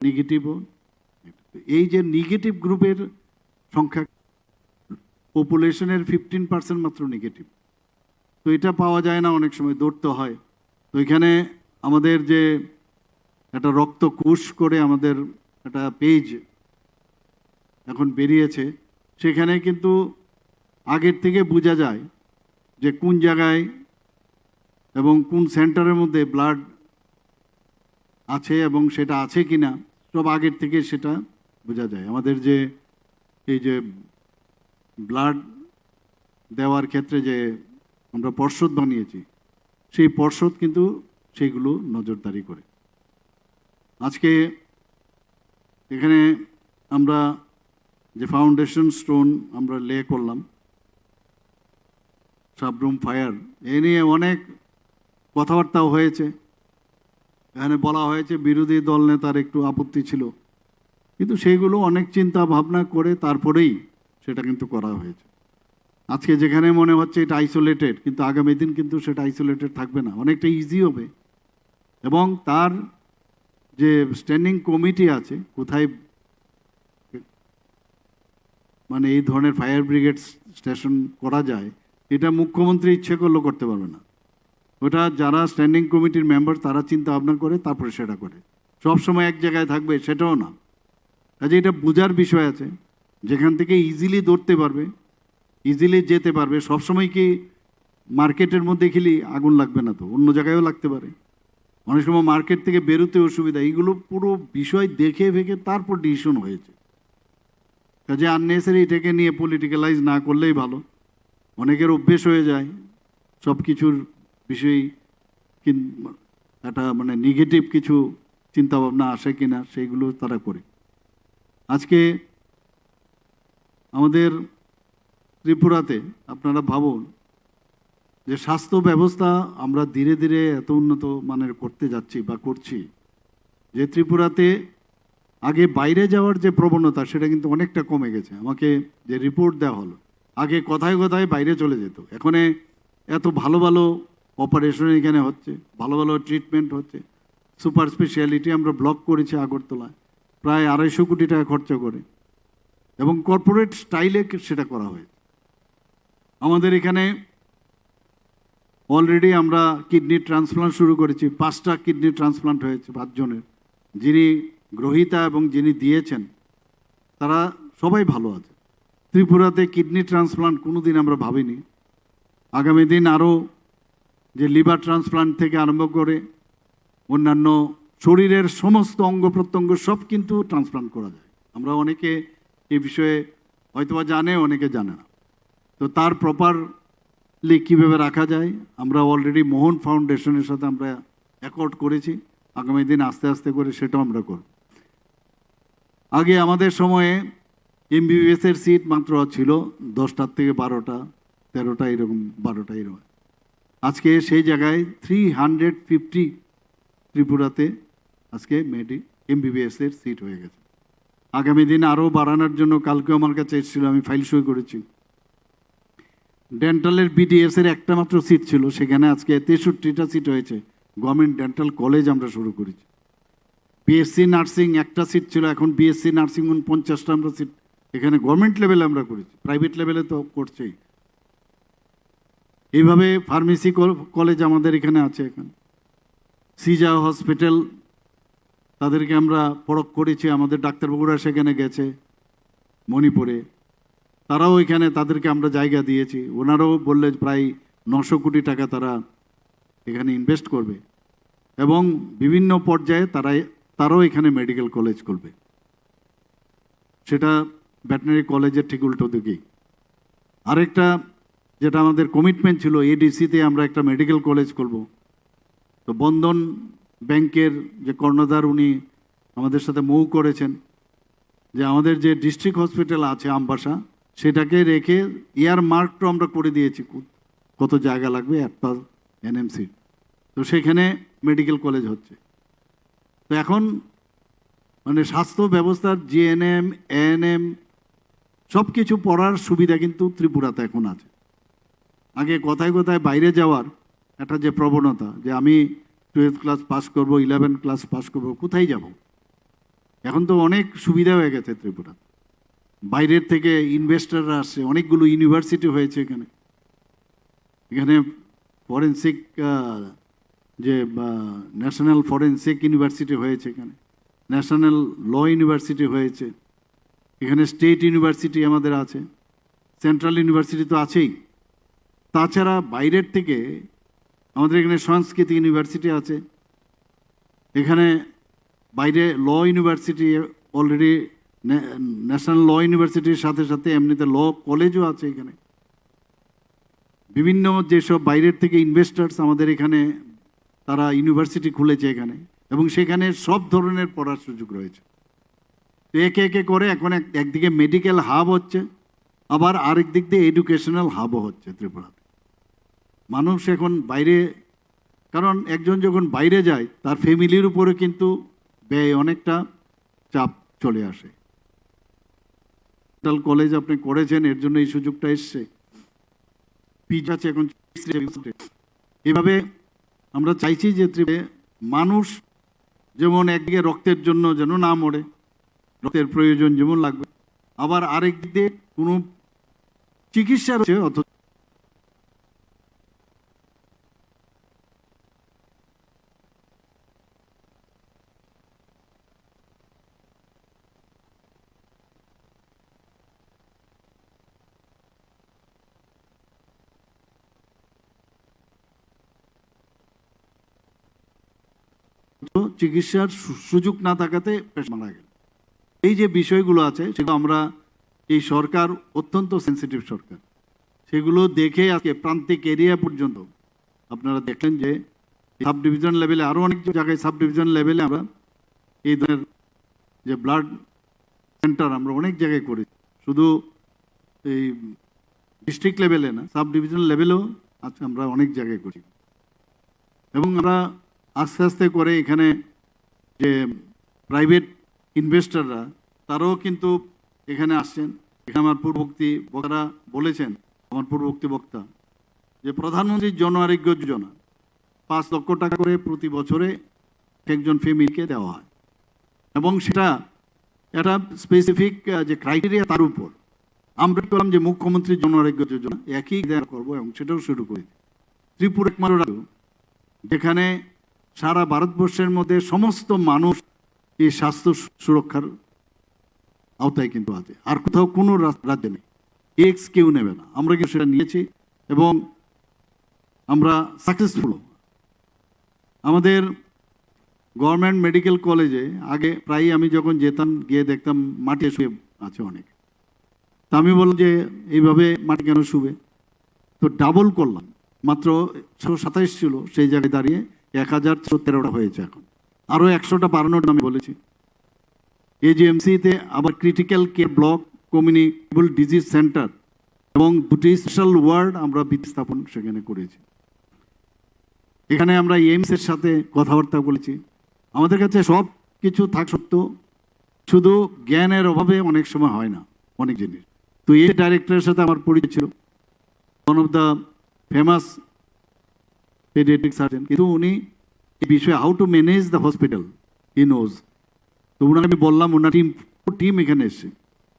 নেগেটিভও। এই যে নেগেটিভ গ্রুপের সংখ্যা পপুলেশনের 15% মাত্র নেগেটিভ। তো এটা পাওয়া যায় না, অনেক সময় দৌড়তে হয়। তো এখানে আমাদের যে একটা রক্ত কোষ করে আমাদের একটা পেজ এখন বেরিয়েছে, সেখানে কিন্তু আগের থেকে বোঝা যায় যে কোন জায়গায় এবং কোন সেন্টারের মধ্যে ব্লাড আছে এবং সেটা আছে কি না, সব আগের থেকে সেটা বোঝা যায়। আমাদের যে এই যে ব্লাড দেওয়ার ক্ষেত্রে যে আমরা পর্ষদ বানিয়েছি, সেই পর্ষদ কিন্তু সেইগুলো নজরদারি করে। আজকে এখানে আমরা যে ফাউন্ডেশন স্টোন আমরা লে করলাম সাবরুম ফায়ার, এ নিয়ে অনেক কথাবার্তাও হয়েছে। এখানে বলা হয়েছে বিরোধী দল নেতার একটু আপত্তি ছিল, কিন্তু সেইগুলো অনেক চিন্তা ভাবনা করে তারপরেই সেটা কিন্তু করা হয়েছে। আজকে যেখানে মনে হচ্ছে এটা আইসোলেটেড, কিন্তু আগামী দিন কিন্তু সেটা আইসোলেটেড থাকবে না, অনেকটা ইজি হবে। এবং তার যে স্ট্যান্ডিং কমিটি আছে, কোথায় মানে এই ধরনের ফায়ার ব্রিগেড স্টেশন করা যায়, এটা মুখ্যমন্ত্রী ইচ্ছে করলেও করতে পারবে না। ওটা যারা স্ট্যান্ডিং কমিটির মেম্বার তারা চিন্তা ভাবনা করে তারপরে সেটা করে। সবসময় এক জায়গায় থাকবে সেটাও না। কাজে এটা বোঝার বিষয় আছে, যেখান থেকে ইজিলি দৌড়তে পারবে, ইজিলি যেতে পারবে। সবসময় কি মার্কেটের মধ্যে খেলি আগুন লাগবে না, তো অন্য জায়গায়ও লাগতে পারে। অনেক সময় মার্কেট থেকে বেরোতে অসুবিধা। এইগুলো পুরো বিষয় দেখে ভেঙে তারপর ডিসিশন হয়েছে। কাজে আননেসারি এটাকে নিয়ে পলিটিক্যালাইজ না করলেই ভালো। অনেকের অভ্যেস হয়ে যায় সব কিছুর বিষয়েই একটা মানে নেগেটিভ কিছু চিন্তাভাবনা আসে কিনা সেইগুলো তারা করে। আজকে আমাদের ত্রিপুরাতে আপনারা ভাবুন যে স্বাস্থ্য ব্যবস্থা আমরা ধীরে ধীরে এত উন্নত মানের করতে যাচ্ছি বা করছি, যে ত্রিপুরাতে আগে বাইরে যাওয়ার যে প্রবণতা সেটা কিন্তু অনেকটা কমে গেছে। আমাকে যে রিপোর্ট দেওয়া হলো, আগে কথায় কথায় বাইরে চলে যেত, এখন এত ভালো ভালো অপারেশন এখানে হচ্ছে, ভালো ভালো ট্রিটমেন্ট হচ্ছে। সুপার স্পেশালিটি আমরা ব্লক করেছি আগরতলায়, প্রায় 250 কোটি টাকা খরচা করে, এবং কর্পোরেট স্টাইলে সেটা করা হয়েছে। আমাদের এখানে অলরেডি আমরা কিডনি ট্রান্সপ্লান্ট শুরু করেছি। 5টা কিডনি ট্রান্সপ্লান্ট হয়েছে 5 জনের। যিনি গ্রহীতা এবং যিনি দিয়েছেন তারা সবাই ভালো আছে। ত্রিপুরাতে কিডনি ট্রান্সপ্লান্ট কোনো দিন আমরা ভাবিনি। আগামী দিন আরও যে লিভার ট্রান্সপ্লান্ট থেকে আরম্ভ করে অন্যান্য শরীরের সমস্ত অঙ্গ প্রত্যঙ্গ সব কিন্তু ট্রান্সপ্লান্ট করা যায়। আমরা অনেকে এই বিষয়ে হয়তোবা জানে, অনেকে জানে না। তো তার প্রপারলি কীভাবে রাখা যায়, আমরা অলরেডি মোহন ফাউন্ডেশনের সাথে আমরা অ্যাকর্ড করেছি। আগামী দিন আস্তে আস্তে করে সেটাও আমরা করব। আগে আমাদের সময়ে এমবিবিএসের সিট মাত্র ছিল 10টার থেকে 12টা, 13টা, এরকম 12টা এরকম। আজকে সেই জায়গায় 350 ত্রিপুরাতে আজকে এমবিবিএসের সিট হয়ে গেছে। আগামী দিন আরও বাড়ানোর জন্য কালকে আমার কাছে এসেছিল, আমি ফাইল সই করেছি। ডেন্টালের বিডিএসের একটা মাত্র সিট ছিল, সেখানে আজকে 63টা সিট হয়েছে। গভর্নমেন্ট ডেন্টাল কলেজ আমরা শুরু করেছি। বিএসসি নার্সিং একটা সিট ছিল, এখন বিএসসি নার্সিং 50টা আমরা সিট এখানে গভর্নমেন্ট লেভেলে আমরা করেছি, প্রাইভেট লেভেলে তো করছেই। এইভাবে ফার্মেসি কলেজ আমাদের এখানে আছে। এখানে সিজা হসপিটাল তাদেরকে আমরা পরখ করেছি, আমাদের ডাক্তারবাবুরা সেখানে গেছে মণিপুরে, তারাও এখানে তাদেরকে আমরা জায়গা দিয়েছি। ওনারাও বললে প্রায় 900 কোটি টাকা তারা এখানে ইনভেস্ট করবে, এবং বিভিন্ন পর্যায়ে তারাও এখানে মেডিকেল কলেজ করবে। সেটা ভেটেরিনারি কলেজের ঠিক উল্টো দিকেই। আরেকটা যেটা আমাদের কমিটমেন্ট ছিল, এডিসিতে আমরা একটা মেডিকেল কলেজ করব। তো বন্ধন ব্যাংকের যে কর্ণধার উনি আমাদের সাথে মৌ করেছেন যে আমাদের যে ডিস্ট্রিক্ট হসপিটাল আছে আমবাসা, সেটাকে রেখে এয়ার মার্কটা আমরা করে দিয়েছি কত জায়গা লাগবে একটা এনএমসি। তো সেখানে মেডিকেল কলেজ হচ্ছে। তো এখন মানে স্বাস্থ্য ব্যবস্থার জিএনএম, এএনএম সব কিছু পড়ার সুবিধা কিন্তু ত্রিপুরাতে এখন আছে। আগে কথায় কথায় বাইরে যাওয়ার একটা যে প্রবণতা, যে আমি 12th ক্লাস পাস করব, 11 ক্লাস পাস করব, কোথায় যাব? এখন তো অনেক সুবিধা হয়ে গেছে ত্রিপুরা, বাইরের থেকে ইনভেস্টররা আসছে, অনেকগুলো ইউনিভার্সিটি হয়েছে এখানে। এখানে ফরেন্সিক যে ন্যাশনাল ফরেন্সিক ইউনিভার্সিটি হয়েছে, এখানে ন্যাশনাল ল ইউনিভার্সিটি হয়েছে, এখানে স্টেট ইউনিভার্সিটি আমাদের আছে, সেন্ট্রাল ইউনিভার্সিটি তো আছেই। তাছাড়া বাইরের থেকে আমাদের এখানে সংস্কৃত ইউনিভার্সিটি আছে, এখানে বাইরে law university already, national law ইউনিভার্সিটির সাথে সাথে এমনিতে ল কলেজও আছে এখানে। বিভিন্ন যেসব বাইরের থেকে ইনভেস্টার্স আমাদের এখানে, তারা ইউনিভার্সিটি খুলেছে এখানে, এবং সেখানে সব ধরনের পড়ার সুযোগ রয়েছে। তো একে একে করে এখন একদিকে মেডিকেল হাব হচ্ছে, আবার আরেক দিক দিয়ে এডুকেশনাল হাবও হচ্ছে ত্রিপুরাতে। মানুষ এখন বাইরে, কারণ একজন যখন বাইরে যায় তার ফ্যামিলির উপরে কিন্তু ব্যয় অনেকটা চাপ চলে আসে। কলেজ আপনি করেছেন, এর জন্য এই সুযোগটা এসছে। পিচ আছে এখন, এভাবে আমরা চাইছি যে মানুষ যেমন একদিকে রক্তের জন্য যেন না মরে, রক্তের প্রয়োজন যেমন লাগবে, আবার আরেক দিকে কোনো চিকিৎসা রয়েছে অথচ চিকিৎসার সুযোগ না থাকাতে মারা গেল। এই যে বিষয়গুলো আছে সেগুলো আমরা, এই সরকার অত্যন্ত সেন্সিটিভ সরকার, সেগুলো দেখে আজকে প্রান্তিক এরিয়া পর্যন্ত আপনারা দেখলেন যে সাব ডিভিশন লেভেলে, আরও অনেক জায়গায় সাব ডিভিশন লেভেলে আমরা এই ধরনের যে ব্লাড সেন্টার আমরা অনেক জায়গায় করেছি, শুধু এই ডিস্ট্রিক্ট লেভেলে না, সাব ডিভিশন লেভেলেও আজকে আমরা অনেক জায়গায় করি। এবং আমরা আস্তে আস্তে করে এখানে যে প্রাইভেট ইনভেস্টররা, তারাও কিন্তু এখানে আসছেন। এখানে আমার পূর্ববর্তী বক্তারা বলেছেন, আমার পূর্ববর্তী বক্তা, যে প্রধানমন্ত্রী জন আরোগ্য যোজনা 5 লক্ষ টাকা করে প্রতি বছরে একজন ফ্যামিলিকে দেওয়া হয়, এবং সেটা একটা স্পেসিফিক যে ক্রাইটেরিয়া, তার উপর আমরা করলাম যে মুখ্যমন্ত্রী জন আরোগ্য যোজনা একই দেওয়া করবো, এবং সেটাও শুরু করি। ত্রিপুরা একমাত্র যেখানে সারা ভারতবর্ষের মধ্যে সমস্ত মানুষ এই স্বাস্থ্য সুরক্ষার আওতায় কিন্তু আছে, আর কোথাও কোনো রাজ্যে নেই, এক্স কেউ নেবে না। আমরা কিন্তু সেটা নিয়েছি এবং আমরা সাকসেসফুল। আমাদের গভর্নমেন্ট মেডিকেল কলেজে আগে প্রায় আমি যখন যেতাম, গিয়ে দেখতাম মাটি শুয়ে আছে অনেক। তা আমি বললাম যে এইভাবে মাটি কেন শুবে, তো ডাবল করলাম, মাত্র 127 ছিল, সেই জায়গায় দাঁড়িয়ে 1013টা হয়েছে। এখন আরও 100টা বাড়ানোর আমি বলেছি। এজিএমসিতে আবার critical care block, communicable disease centre এবং 2টি স্পেশাল ওয়ার্ড আমরা স্থাপন সেখানে করেছি। এখানে আমরা এইমসের সাথে কথাবার্তা বলেছি। আমাদের কাছে সব কিছু থাক সত্ত্বেও শুধু জ্ঞানের অভাবে অনেক সময় হয় না অনেক জিনিস। তো এই ডাইরেক্টরের সাথে আমার পরিচয় ছিল, one of the famous paediatric surgeon, কিন্তু উনি এই বিষয়ে how to manage the hospital he knows. তো উনাকে আমি বললাম, ওনার টিম এখানে এসে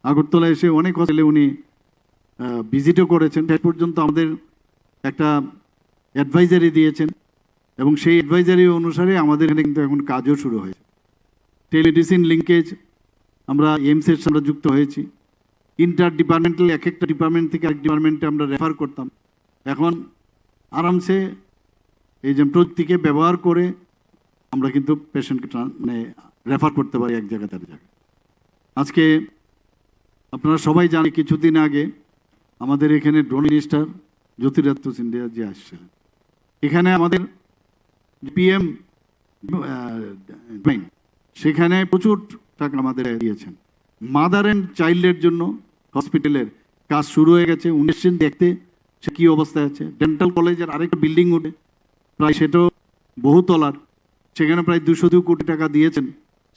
আগরতলা এসে অনেক হসপিটালে উনি ভিজিটও করেছেন, শেষ পর্যন্ত আমাদের একটা অ্যাডভাইজারি দিয়েছেন, এবং সেই অ্যাডভাইজারি অনুসারে আমাদের এখানে কিন্তু এখন কাজও শুরু হয়েছে। টেলিমেডিসিন লিঙ্কেজ আমরা এইমসের সাথে যুক্ত হয়েছি। ইন্টার ডিপার্টমেন্টাল, এক একটা ডিপার্টমেন্ট থেকে এক ডিপার্টমেন্টে আমরা রেফার করতাম, এখন আরামসে এই যে প্রযুক্তিকে ব্যবহার করে আমরা কিন্তু পেশেন্টকে মানে রেফার করতে পারি এক জায়গা তার জায়গায়। আজকে আপনারা সবাই জানেন, কিছুদিন আগে আমাদের এখানে ড্রোন মিনিস্টার জ্যোতিরাদিত্য সিন্ধিয়া যে আসছিলেন, এখানে আমাদের পিএম সেখানে প্রচুর টাকা আমাদের দিয়েছেন। মাদার অ্যান্ড চাইল্ডের জন্য হসপিটালের কাজ শুরু হয়ে গেছে। 19 দিন দেখতে সে কী অবস্থায় আছে। ডেন্টাল কলেজের আরেকটা বিল্ডিং উঠে প্রায়, সেটাও বহুতলার, সেখানে প্রায় 202 কোটি টাকা দিয়েছেন,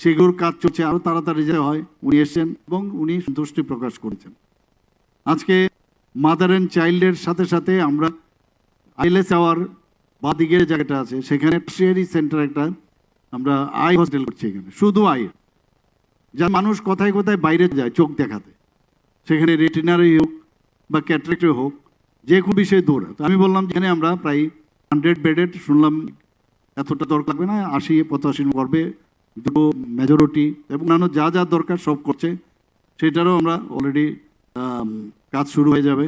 সেগুলোর কাজ চলছে, আরও তাড়াতাড়ি যে হয়। উনি এসছেন এবং উনি সন্তুষ্টি প্রকাশ করেছেন। আজকে মাদার অ্যান্ড চাইল্ডের সাথে সাথে আমরা আইলেস আওয়ার বা দিকের জায়গাটা আছে, সেখানে টার্সিয়ারি সেন্টার একটা আমরা আই হসপিটাল করছি, এখানে শুধু আই, যা মানুষ কোথায় কোথায় বাইরে যায় চোখ দেখাতে, সেখানে রেটিনারই হোক বা ক্যাটারাক্টই হোক, যে কোনো বিষয়ে দৌড়। তো আমি বললাম যেখানে আমরা প্রায় 100 বেডেড, শুনলাম এতটা দরকার লাগবে না, 80-85 করবে, দুটো মেজরিটি এবং অন্যান্য যা যা দরকার সব করছে, সেটারও আমরা অলরেডি কাজ শুরু হয়ে যাবে।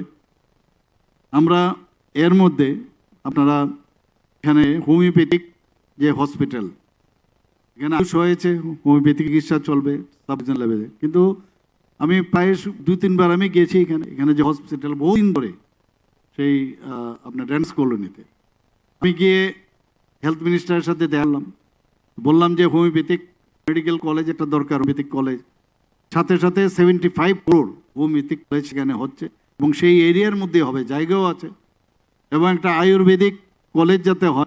আমরা এর মধ্যে আপনারা এখানে হোমিওপ্যাথিক যে হসপিটাল, এখানে হয়েছে হোমিওপ্যাথিক চিকিৎসা চলবে সাব রিজনাল লেভেলে, কিন্তু আমি প্রায় 2-3 বার আমি গেছি এখানে যে হসপিটাল বহুদিন ধরে, সেই আপনার ড্যান্স কলোনিতে আমি গিয়ে হেলথ মিনিস্টারের সাথে দেখালাম, বললাম যে হোমিওপ্যাথিক মেডিকেল কলেজ একটা দরকার, হোমিওপ্যাথিক কলেজ, সাথে সাথে 75 crore হোমিওপ্যাথিক কলেজ সেখানে হচ্ছে এবং সেই এরিয়ার মধ্যে হবে, জায়গাও আছে, এবং একটা আয়ুর্বেদিক কলেজ যাতে হয়